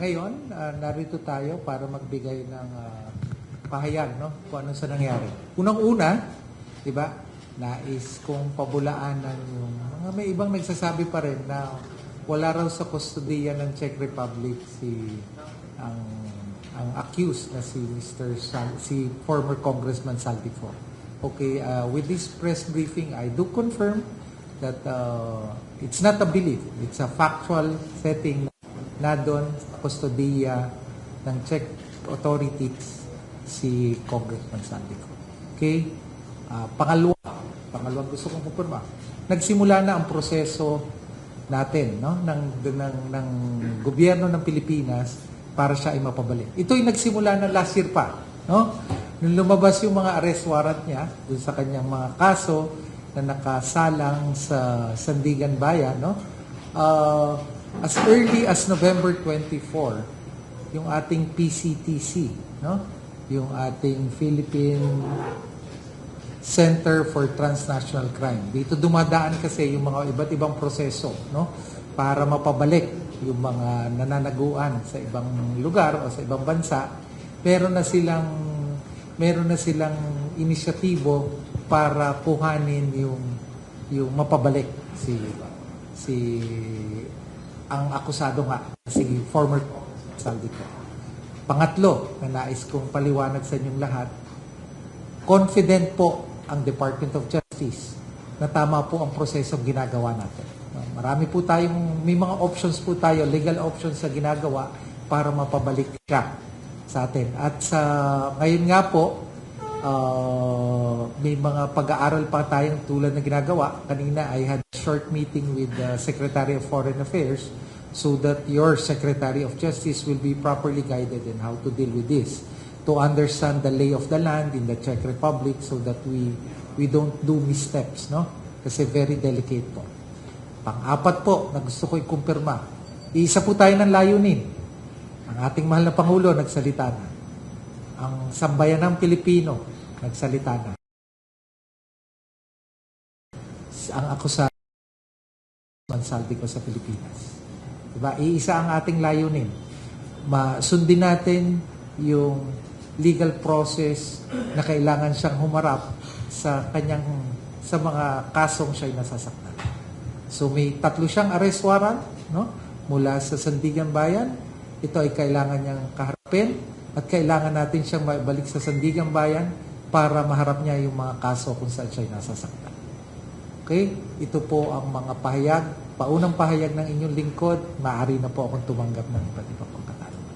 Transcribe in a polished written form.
Ngayon, narito tayo para magbigay ng pahayag, no? Kung ano sa nangyari. Unang-una, di ba, nais kong pabulaan ng yung mga may ibang nagsasabi pa rin na wala raw sa kustodiya ng Czech Republic ang accused na si si former Congressman Saldico. Okay, with this press briefing, I do confirm that it's not a belief, it's a factual setting na doon sa kustodiya ng Czech authorities si Congressman Saldico. Okay? Pangalawang gusto kong kumpirma. Nagsimula na ang proseso natin, no, ng gobyerno ng Pilipinas para siya ay mapabalik. Ito'y nagsimula na last year pa, no? Nung lumabas yung mga arrest warrant niya dun sa kanyang mga kaso na nakasalang sa Sandigan Bayan, no? As early as November 24, yung ating PCTC, no? Yung ating Philippine Center for Transnational Crime. Dito dumadaan kasi yung mga iba't ibang proseso, no? Para mapabalik yung mga nananaguan sa ibang lugar o sa ibang bansa. Meron na silang inisyatibo para kuhanin yung mapabalik ang akusado nga, si former Saldico. Pangatlo, na nais kong paliwanag sa inyong lahat, confident po ang Department of Justice na tama po ang prosesong ginagawa natin. Marami po may mga options po tayo, legal options sa ginagawa para mapabalik siya sa atin. At ngayon nga po, may mga pag-aaral pa tayong tulad na ginagawa. Kanina, I had a short meeting with the Secretary of Foreign Affairs so that your Secretary of Justice will be properly guided in how to deal with this, to understand the lay of the land in the Czech Republic so that we don't do missteps, no? Kasi very delicate po. Pang-apat po, na gusto ko i-kumpirma, iisa po tayo ng layunin. Ang ating mahal na Pangulo, nagsalita na. Ang sambayanang Pilipino, nagsalita na. Ang akusado ng Saldico sa Pilipinas. Diba? Iisa ang ating layunin. Sundin natin yung legal process na kailangan siyang humarap sa mga kasong siya'y nasasaktan. So may 3 siyang arrest warrant, no? Mula sa Sandigan Bayan. Ito ay kailangan niyang kaharapin at kailangan natin siyang maibalik sa Sandigan Bayan para maharap niya yung mga kaso kung saan siya'y nasasaktan. Okay? Ito po ang mga pahayag, paunang pahayag ng inyong lingkod. Maaari na po akong tumanggap ng iba't ibang pagkakas.